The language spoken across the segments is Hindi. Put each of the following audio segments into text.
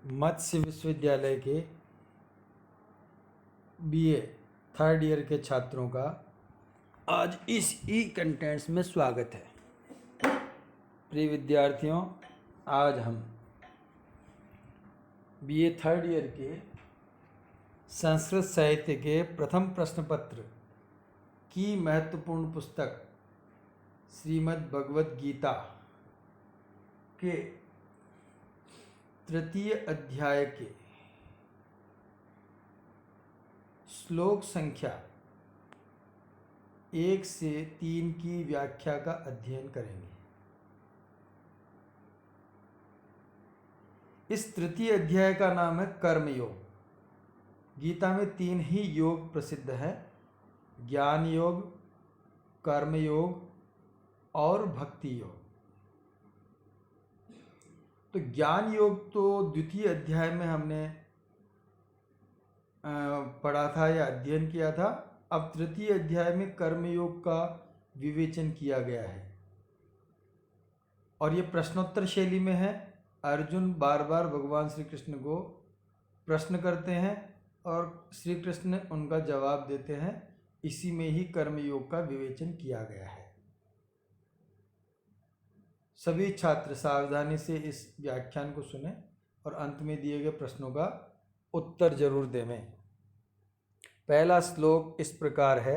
मत्स्य विश्वविद्यालय के बीए थर्ड ईयर के छात्रों का आज इस ई कंटेंट्स में स्वागत है। प्रिय विद्यार्थियों, आज हम बीए थर्ड ईयर के संस्कृत साहित्य के प्रथम प्रश्न पत्र की महत्वपूर्ण पुस्तक श्रीमद् भगवद गीता के तृतीय अध्याय के श्लोक संख्या 1 से 3 की व्याख्या का अध्ययन करेंगे। इस तृतीय अध्याय का नाम है कर्म योग। गीता में 3 ही योग प्रसिद्ध है, ज्ञान योग, कर्म योग और भक्ति योग। तो ज्ञान योग तो द्वितीय अध्याय में हमने पढ़ा था या अध्ययन किया था। अब तृतीय अध्याय में कर्म योग का विवेचन किया गया है और ये प्रश्नोत्तर शैली में है। अर्जुन बार बार भगवान श्री कृष्ण को प्रश्न करते हैं और श्री कृष्ण उनका जवाब देते हैं। इसी में ही कर्म योग का विवेचन किया गया है। सभी छात्र सावधानी से इस व्याख्यान को सुने और अंत में दिए गए प्रश्नों का उत्तर जरूर देवें। पहला श्लोक इस प्रकार है।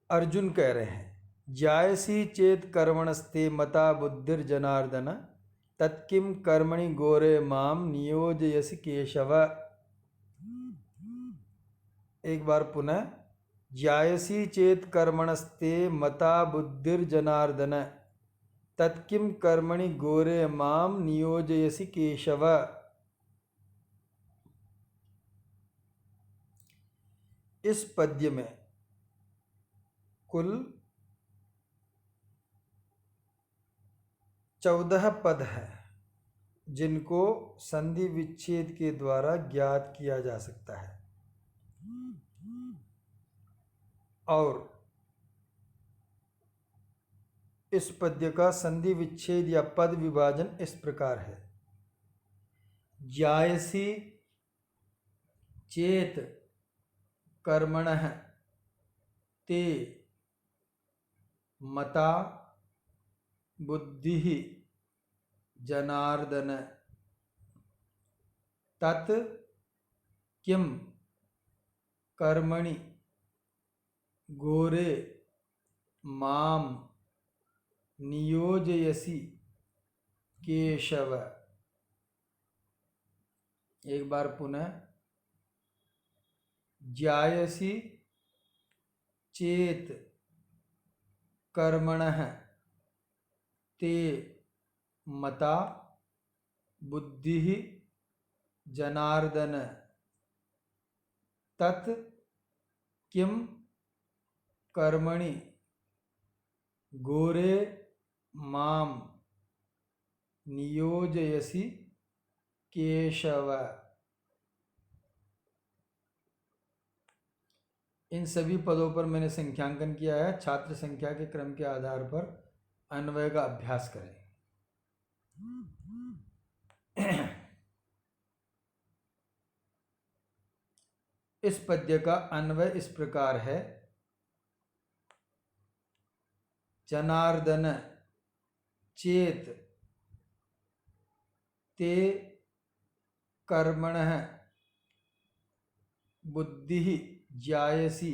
अर्जुन कह रहे हैं, जायसी चेत कर्मणस्ते मता बुद्धिर्जनार्दन तत्किम कर्मणि गोरे माम नियोजयसि केशव। एक बार पुनः, जायसी चेत कर्मणस्ते मता बुद्धिर्जनार्दन तत्किम कर्मणि गोरे माम नियोजयसि केशव। इस पद्य में कुल 14 पद हैं जिनको संधि विच्छेद के द्वारा ज्ञात किया जा सकता है। और इस पद्य का संधि विच्छेद या पद विभाजन इस प्रकार है। जायसी चेत कर्मणः ते मता बुद्धिः जनार्दन तत् किम कर्मणि गोरे माम नियोजयसि केशव। एक बार पुनः, जायसी चेत कर्मणः ते मता बुद्धिः जनार्दन तत् किम कर्मणि गोरे माम नियोजयसि केशव। इन सभी पदों पर मैंने संख्यांकन किया है। छात्र संख्या के क्रम के आधार पर अन्वय का अभ्यास करें। इस पद्य का अन्वय इस प्रकार है। जनार्दन चेत ते कर्मणः बुद्धिः जायसी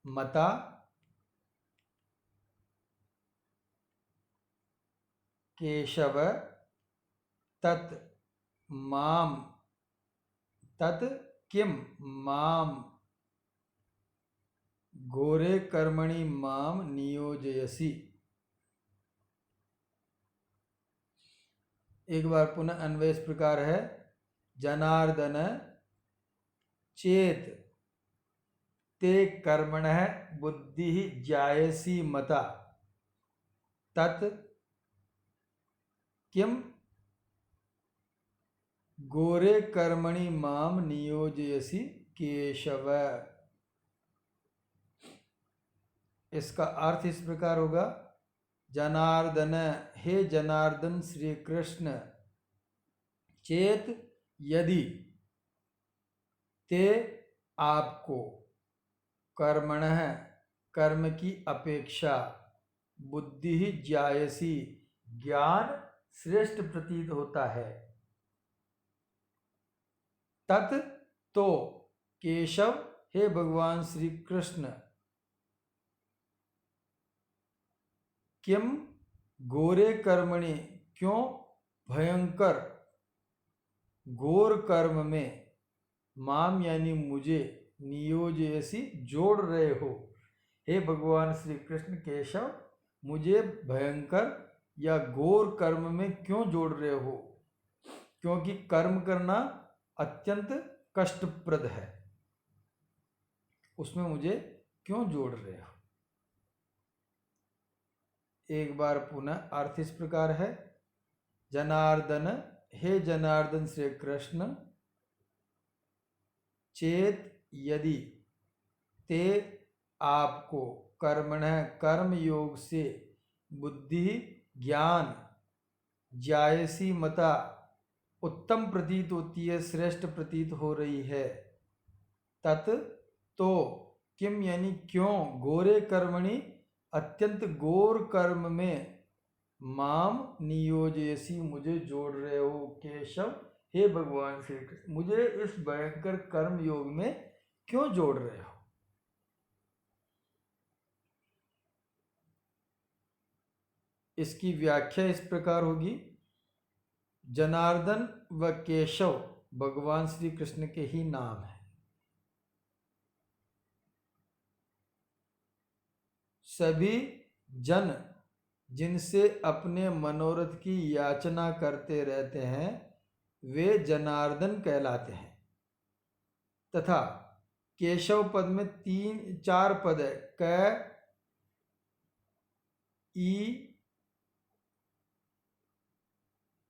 मता केशव तत् माम तत् किम माम गोरे कर्मणि माम नियोजयसि। एक बार पुनः अन्वय इस प्रकार है। जनार्दन चेत ते कर्मणः बुद्धिः जायसी मता तत् किम गोरे कर्मणि माम नियोजयसि केशव। इसका अर्थ इस प्रकार होगा। जनार्दन, हे जनार्दन श्री कृष्ण, चेत यदि ते आपको कर्मणः कर्म की अपेक्षा बुद्धि ज्यायसी ज्ञान श्रेष्ठ प्रतीत होता है, तत् तो केशव हे भगवान श्री कृष्ण किम घोरे कर्मणि क्यों भयंकर घोर कर्म में माम यानी मुझे नियोजयसी जोड़ रहे हो। हे भगवान श्री कृष्ण केशव मुझे भयंकर या घोर कर्म में क्यों जोड़ रहे हो, क्योंकि कर्म करना अत्यंत कष्टप्रद है, उसमें मुझे क्यों जोड़ रहे हो। एक बार पुनः अर्थ इस प्रकार है, जनार्दन हे जनार्दन श्री कृष्ण चेत यदि ते आपको कर्मणः कर्म योग से बुद्धि ज्ञान जायसी मता उत्तम प्रतीत होती है, श्रेष्ठ प्रतीत हो रही है, तत् तो किम यानी क्यों घोरे कर्मणि अत्यंत घोर कर्म में माम नियोजयसी मुझे जोड़ रहे हो। केशव हे भगवान श्री कृष्ण मुझे इस भयंकर कर्म योग में क्यों जोड़ रहे हो। इसकी व्याख्या इस प्रकार होगी, जनार्दन व केशव भगवान श्री कृष्ण के ही नाम है। सभी जन जिनसे अपने मनोरथ की याचना करते रहते हैं वे जनार्दन कहलाते हैं, तथा केशव पद में 4 पद है, क ई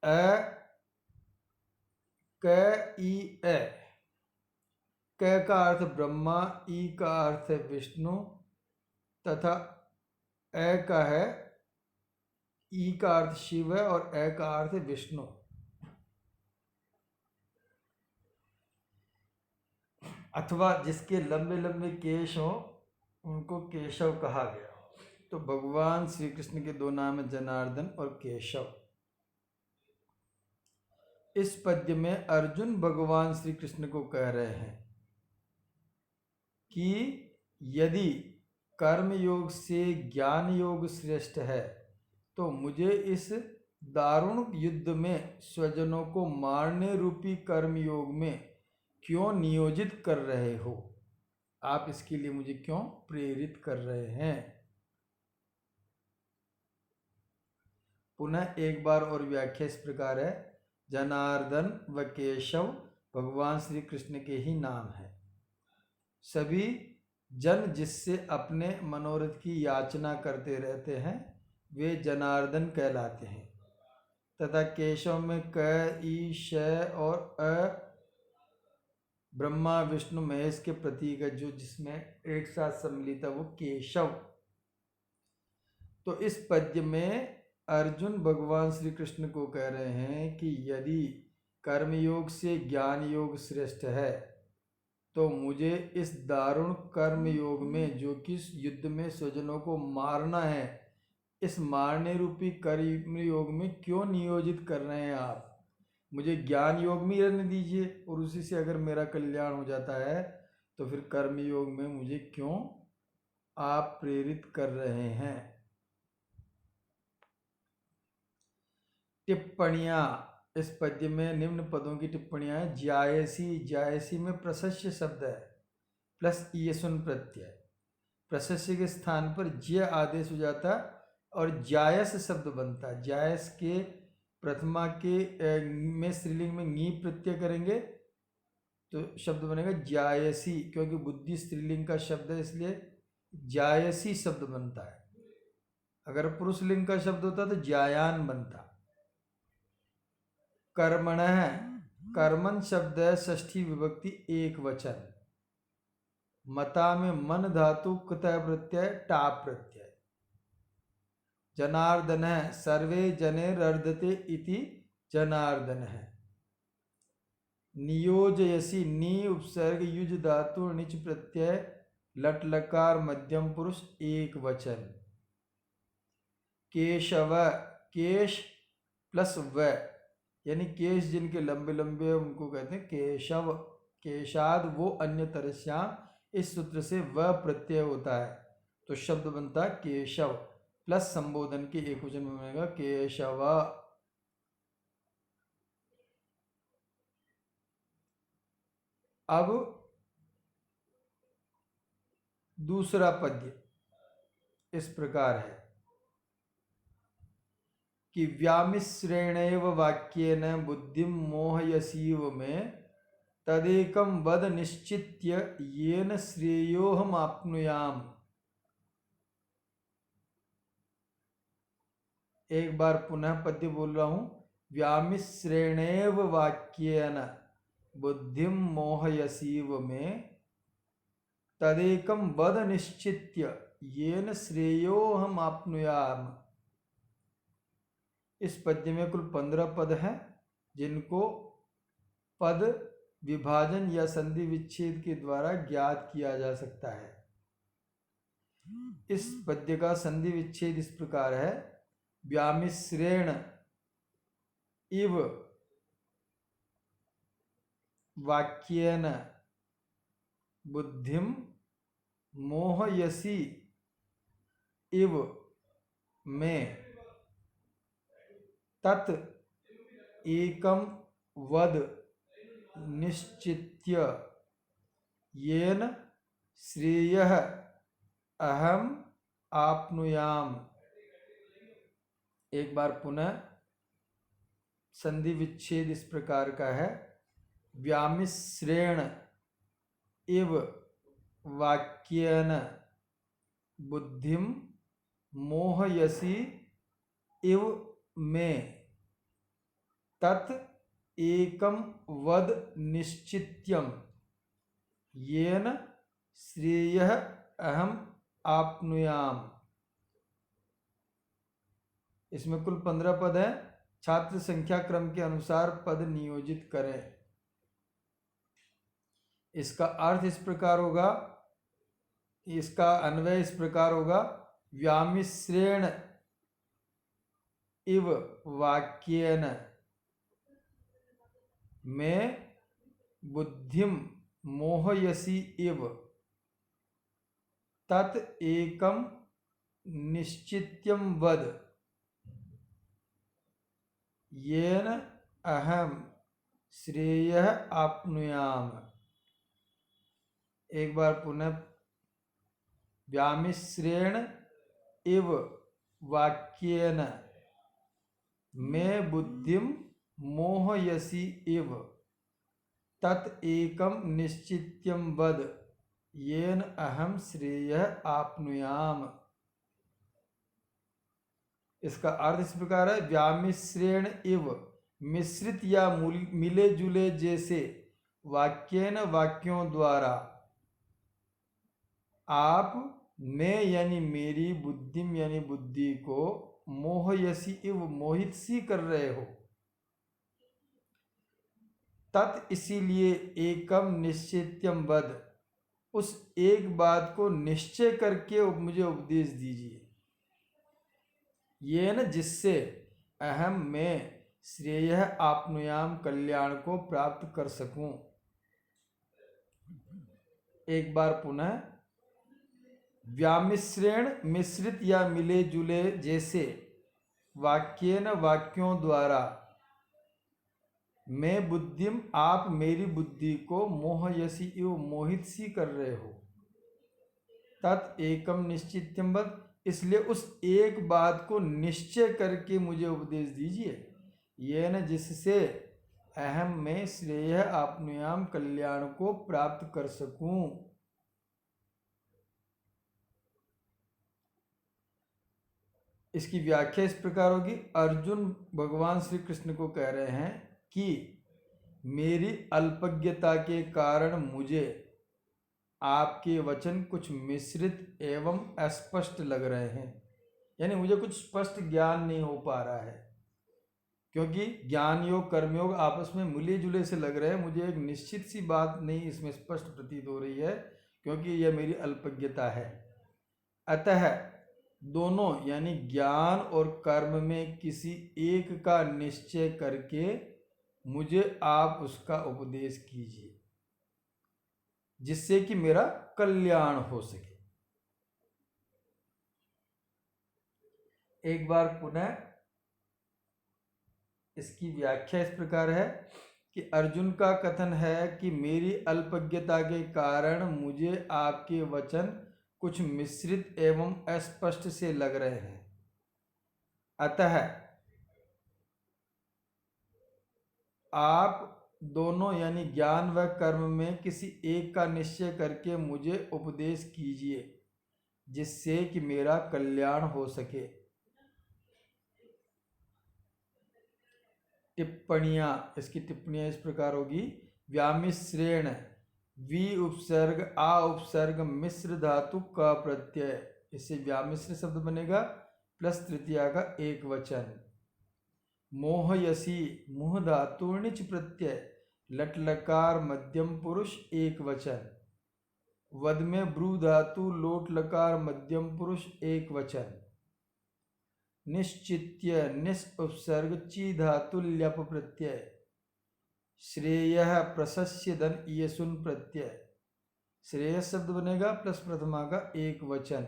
अ क ई ए। क का अर्थ ब्रह्मा, ई का अर्थ है विष्णु तथा ए का है ई का अर्थ शिव है और ए का अर्थ है विष्णु। अथवा जिसके लंबे लंबे केश हो उनको केशव कहा गया। तो भगवान श्री कृष्ण के 2 नाम है, जनार्दन और केशव। इस पद्य में अर्जुन भगवान श्री कृष्ण को कह रहे हैं कि यदि कर्म योग से ज्ञान योग श्रेष्ठ है तो मुझे इस दारुण युद्ध में स्वजनों को मारने रूपी कर्म योग में क्यों नियोजित कर रहे हो, आप इसके लिए मुझे क्यों प्रेरित कर रहे हैं। पुनः एक बार और व्याख्या इस प्रकार है, जनार्दन व केशव भगवान श्री कृष्ण के ही नाम है। सभी जन जिससे अपने मनोरथ की याचना करते रहते हैं वे जनार्दन कहलाते हैं, तथा केशव में क ई श और अ ब्रह्मा विष्णु महेश के प्रतीक है, जो जिसमें एक साथ सम्मिलित है वो केशव। तो इस पद्य में अर्जुन भगवान श्री कृष्ण को कह रहे हैं कि यदि कर्मयोग से ज्ञान योग श्रेष्ठ है तो मुझे इस दारुण कर्म योग में, जो कि युद्ध में स्वजनों को मारना है, इस मारने रूपी कर्म योग में क्यों नियोजित कर रहे हैं आप। मुझे ज्ञान योग में रहने दीजिए और उसी से अगर मेरा कल्याण हो जाता है तो फिर कर्म योग में मुझे क्यों आप प्रेरित कर रहे हैं। टिप्पणियाँ, इस पद्य में निम्न पदों की टिप्पणियाँ हैं। ज्यायसी, ज्यायसी में प्रशस्य शब्द है प्लस ईयसुन प्रत्यय, प्रशस्य के स्थान पर ज्य आदेश हो जाता और जायस शब्द बनता। जायस के प्रथमा के में स्त्रीलिंग में नी प्रत्यय करेंगे तो शब्द बनेगा जायसी, क्योंकि बुद्धि स्त्रीलिंग का शब्द है इसलिए जायसी शब्द बनता है। अगर पुरुष लिंग का शब्द होता तो जायान बनता। कर्मणः, कर्मण शब्द है षष्ठी विभक्ति एक वचन। मता में मन धातु कृतय प्रत्यय टा प्रत्यय। जनार्दन है सर्वे जने रर्धते इति जनार्दन है। नियोजयसी, नी उपसर्ग युज धातु निच प्रत्यय लट लकार मध्यम पुरुष एक वचन। केशव, केश प्लस व, यानी केश जिनके लंबे लंबे उनको कहते हैं केशव। केशाद वो अन्य तरस्याम, इस सूत्र से व प्रत्यय होता है तो शब्द बनता है केशव, प्लस संबोधन के एक वचन में बनेगा केशव। अब दूसरा पद्य इस प्रकार है कि व्यामिश्रेणैव वाक्येन बुद्धिं मोहयसीव में तदेकं वद निश्चित्य येन श्रेयोहमाप्नुयाम। एक बार पुनः पद्य बोल रहा हूं। व्यामिश्रेणैव वाक्येन बुद्धिं मोहयसीव में तदेकं वद निश्चित्य येन श्रेयोहमाप्नुयाम। इस पद्य में कुल 15 पद हैं जिनको पद विभाजन या संधि विच्छेद के द्वारा ज्ञात किया जा सकता है। इस पद्य का संधि विच्छेद इस प्रकार है। व्यामिश्रेण इव वाक्येन बुद्धिं मोहयसी इव में तत् एकम वद निश्चित्य येन श्रेयः अहम आप्नुयाम। एक बार पुनः संधि विच्छेद इस प्रकार का है। व्यामिश्रेण इव वाक्येन बुद्धिं मोहयसी इव में तत् एकम वद निश्चित्यम येन श्रेयः अहम आप्नुयाम। इसमें कुल 15 पद है। छात्र संख्या क्रम के अनुसार पद नियोजित करें। इसका अर्थ इस प्रकार होगा, इसका अन्वय इस प्रकार होगा। व्यामिश्रेण इव वाक्येन में बुद्धिं मोहयसी इव तत् एकम निश्चित्यम वद येन अहम श्रेयः आप्नुयाम। एक बार पुनः। व्यामिश्रेण इव वाक्येन में बुद्धिं मोहयसी इव तत् एकम निश्चित्यम वद येन अहम श्रेयः आप्नुयाम। इसका अर्थ इस प्रकार है। व्यामिश्रेण इव मिश्रित या मिले जुले जैसे वाक्येन वाक्यों द्वारा आप मैं यानी मेरी बुद्धिम यानी बुद्धि को मोहयसी इव मोहित सी कर रहे हो। तत् इसीलिए एकम निश्चित्यम वद उस एक बात को निश्चय करके मुझे उपदेश दीजिए। ये न जिससे अहम मैं श्रेयः आप्नुयाम कल्याण को प्राप्त कर सकूं। एक बार पुनः। व्यामिश्रेण मिश्रित या मिले जुले जैसे वाक्येन वाक्यों द्वारा मैं बुद्धिम आप मेरी बुद्धि को मोहयसी इव मोहित सी कर रहे हो। तत् एकम निश्चित्यम वद इसलिए उस एक बात को निश्चय करके मुझे उपदेश दीजिए। ये न जिससे अहम मैं श्रेयः आप्नुयाम कल्याण को प्राप्त कर सकूं। इसकी व्याख्या इस प्रकार होगी। अर्जुन भगवान श्री कृष्ण को कह रहे हैं कि मेरी अल्पज्ञता के कारण मुझे आपके वचन कुछ मिश्रित एवं अस्पष्ट लग रहे हैं, यानी मुझे कुछ स्पष्ट ज्ञान नहीं हो पा रहा है। क्योंकि ज्ञान योग कर्म योग आपस में मिले जुले से लग रहे हैं, मुझे एक निश्चित सी बात नहीं इसमें स्पष्ट प्रतीत हो रही है, क्योंकि यह मेरी अल्पज्ञता है। अतः दोनों यानी ज्ञान और कर्म में किसी एक का निश्चय करके मुझे आप उसका उपदेश कीजिए, जिससे कि मेरा कल्याण हो सके। एक बार पुनः इसकी व्याख्या इस प्रकार है कि अर्जुन का कथन है कि मेरी अल्पज्ञता के कारण मुझे आपके वचन कुछ मिश्रित एवं अस्पष्ट से लग रहे हैं। अतः आप दोनों यानी ज्ञान व कर्म में किसी एक का निश्चय करके मुझे उपदेश कीजिए, जिससे कि मेरा कल्याण हो सके। टिप्पणियाँ, इसकी टिप्पणियाँ इस प्रकार होगी। व्यामिश्रेण वी उपसर्ग आ उपसर्ग मिश्र धातु का प्रत्यय, इससे व्यामिश्र शब्द बनेगा प्लस तृतीया का एक वचन। मोहयसी मुह धातु णिच प्रत्यय लट लकार मध्यम पुरुष एक वचन। वद में ब्रू धातु लोट लकार मध्यम पुरुष एक वचन। निश्चित्य निस उपसर्ग ची धातु ल्यप प्रत्यय। श्रेयः प्रशस्य धन येसुन प्रत्यय, श्रेय शब्द बनेगा प्लस प्रथमा का एक वचन।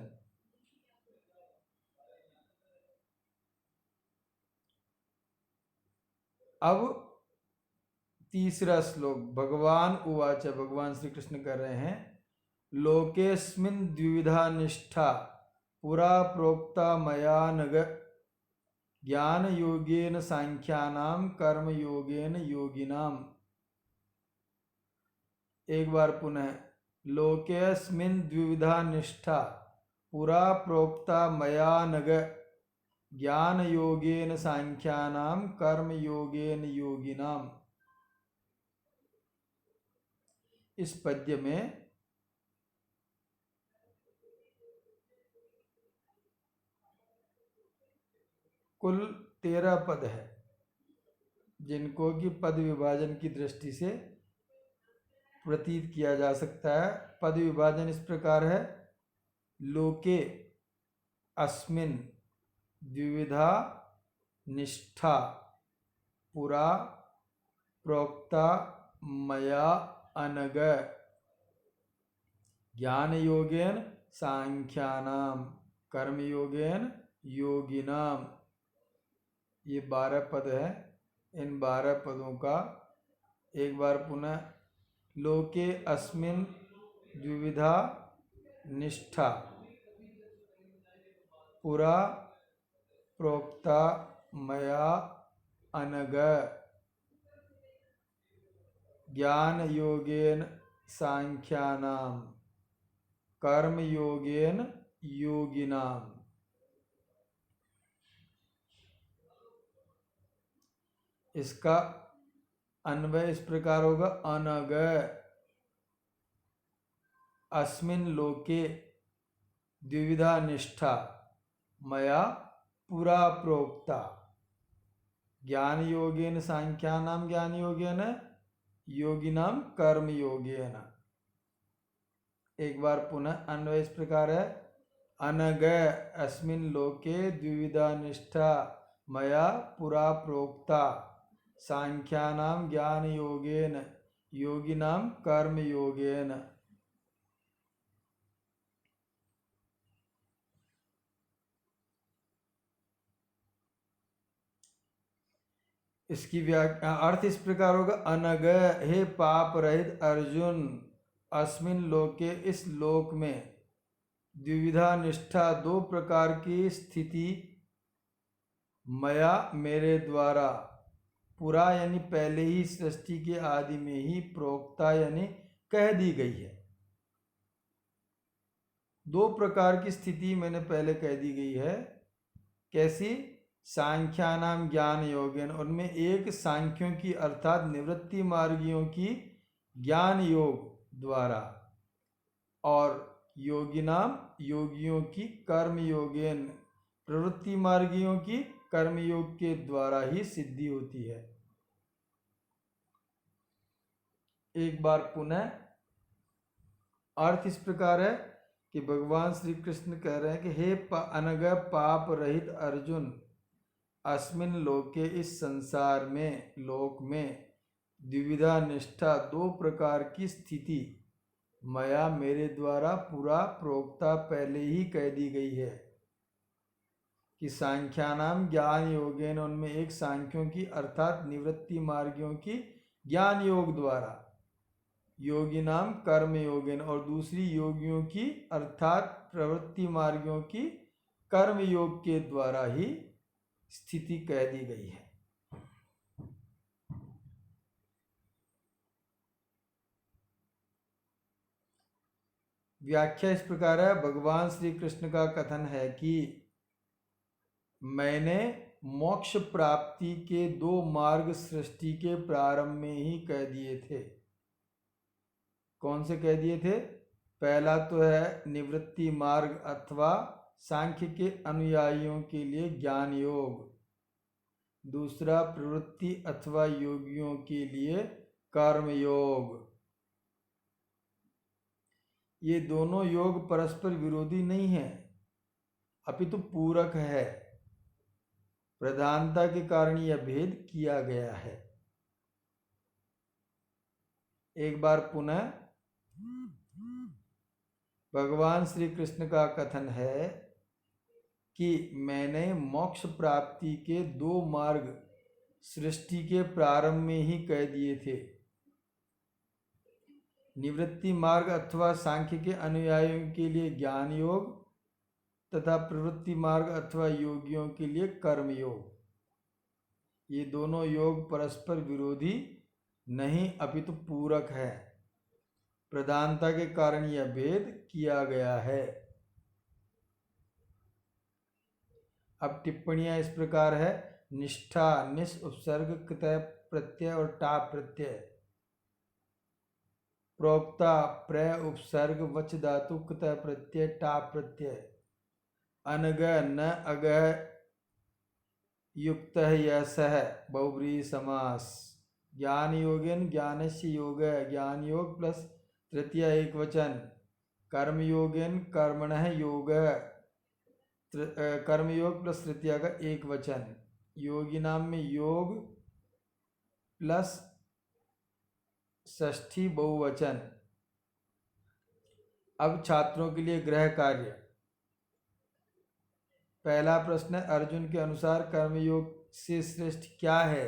अब तीसरा श्लोक, भगवान उवाच, भगवान श्री कृष्ण कर रहे हैं, लोकेस्मिन् द्विविधा निष्ठा पुरा प्रोक्ता मया नग ज्ञान योगेन सांख्यानाम कर्म योगेन योगिनाम। एक बार पुनः, लोकेस्मिन् द्विविधा निष्ठा पुरा प्रोक्ता मया नग ज्ञान योगेन सांख्यानाम कर्म योगेन योगिनाम। इस पद्य में कुल 13 पद है, जिनको कि पद विभाजन की दृष्टि से प्रतीत किया जा सकता है। पद विभाजन इस प्रकार है, लोके अस्मिन् द्विविधा निष्ठा पुरा प्रोक्ता मया अनग ज्ञान योगेन सांख्यानाम कर्म योगेन योगिनाम। ये 12 पद है। इन 12 पदों का एक बार पुनः, लोके अस्मिन् द्विविधा निष्ठा पुरा प्रोक्ता मया अनग ज्ञान योगेन सांख्यानाम कर्म योगेन योगिनाम। इसका अन्वय इस प्रकार होगा, अनग अस्मिन् लोके द्विविधा निष्ठा मया पुरा प्रोक्ता ज्ञान योगेन सांख्यानाम ज्ञान योगेन योगिनाम कर्म योगेन। एक बार पुनः अन्वय इस प्रकार है, अनग अस्मिन् लोके द्विविधा निष्ठा मया पुरा प्रोक्ता सांख्यानाम ज्ञान योगेन योगिनाम कर्म योगेन। इसकी व्याख्या अर्थ इस प्रकार होगा, अनग हे पाप रहित अर्जुन, अस्मिन लोके इस लोक में द्विविधा निष्ठा 2 प्रकार की स्थिति मया मेरे द्वारा पुरा यानी पहले ही सृष्टि के आदि में ही प्रोक्ता यानी कह दी गई है। 2 प्रकार की स्थिति मैंने पहले कह दी गई है। कैसी? सांख्यानाम ज्ञान योगेन, उनमें एक सांख्यों की अर्थात निवृत्ति मार्गियों की ज्ञान योग द्वारा, और योगिनाम योगियों की कर्म योगेन प्रवृत्ति मार्गियों की कर्मयोग के द्वारा ही सिद्धि होती है। एक बार पुनः अर्थ इस प्रकार है कि भगवान श्री कृष्ण कह रहे हैं कि हे अनग पाप रहित अर्जुन, अस्मिन लोके, इस संसार में, लोक में, द्विविधा निष्ठा, दो प्रकार की स्थिति मया, मेरे द्वारा पूरा प्रोक्ता, पहले ही कह दी गई है कि सांख्यानाम ज्ञान योगेन, उनमें एक सांख्यों की अर्थात निवृत्ति मार्गियों की ज्ञान योग द्वारा, योगी नाम कर्म योगेन, और दूसरी योगियों की अर्थात प्रवृत्ति मार्गियों की कर्म योग के द्वारा ही स्थिति कह दी गई है। व्याख्या इस प्रकार है, भगवान श्री कृष्ण का कथन है कि मैंने मोक्ष प्राप्ति के दो मार्ग सृष्टि के प्रारंभ में ही कह दिए थे। कौन से कह दिए थे? पहला तो है निवृत्ति मार्ग अथवा सांख्य के अनुयायियों के लिए ज्ञान योग, दूसरा प्रवृत्ति अथवा योगियों के लिए कर्म योग। ये दोनों योग परस्पर विरोधी नहीं है, अपितु पूरक है। प्रधानता के कारण यह भेद किया गया है। एक बार पुनः भगवान श्री कृष्ण का कथन है कि मैंने मोक्ष प्राप्ति के दो मार्ग सृष्टि के प्रारंभ में ही कह दिए थे। निवृत्ति मार्ग अथवा सांख्य के अनुयायियों के लिए ज्ञान योग तथा प्रवृत्ति मार्ग अथवा योगियों के लिए कर्म योग। ये दोनों योग परस्पर विरोधी नहीं अपितु पूरक है। प्रधानता के कारण यह भेद किया गया है। अब टिप्पणियां इस प्रकार है, निष्ठा, निस उपसर्ग कृतय प्रत्यय और टा प्रत्यय, प्रोक्ता प्रय उपसर्ग वच धातु कृतय प्रत्यय टा प्रत्यय, अनग न अग युक्त यस बहुब्रीहि समास, ज्ञान योगेन ज्ञानस्य योग, ज्ञान योग प्लस तृतीय एक वचन, कर्म योगेन कर्मणः योग, कर्म योग प्लस तृतीय का एक वचन, योगी नाम में योग प्लस षष्ठी बहुवचन। अब छात्रों के लिए गृह कार्य। पहला प्रश्न, अर्जुन के अनुसार कर्मयोग से श्रेष्ठ क्या है?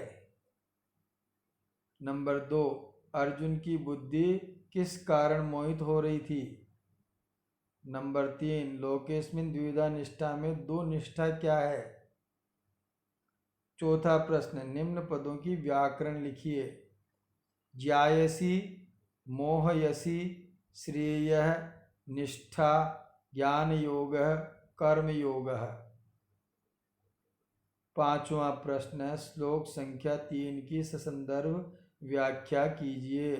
नंबर 2, अर्जुन की बुद्धि किस कारण मोहित हो रही थी? नंबर 3, लोकेस्मिन द्विविधा निष्ठा में दो निष्ठा क्या है? चौथा प्रश्न, निम्न पदों की व्याकरण लिखिए। ज्यायसी, मोहयसी, श्रेयः, निष्ठा, ज्ञान योग, कर्म योग। पांचवा प्रश्न, श्लोक संख्या 3 की ससंदर्भ व्याख्या कीजिए।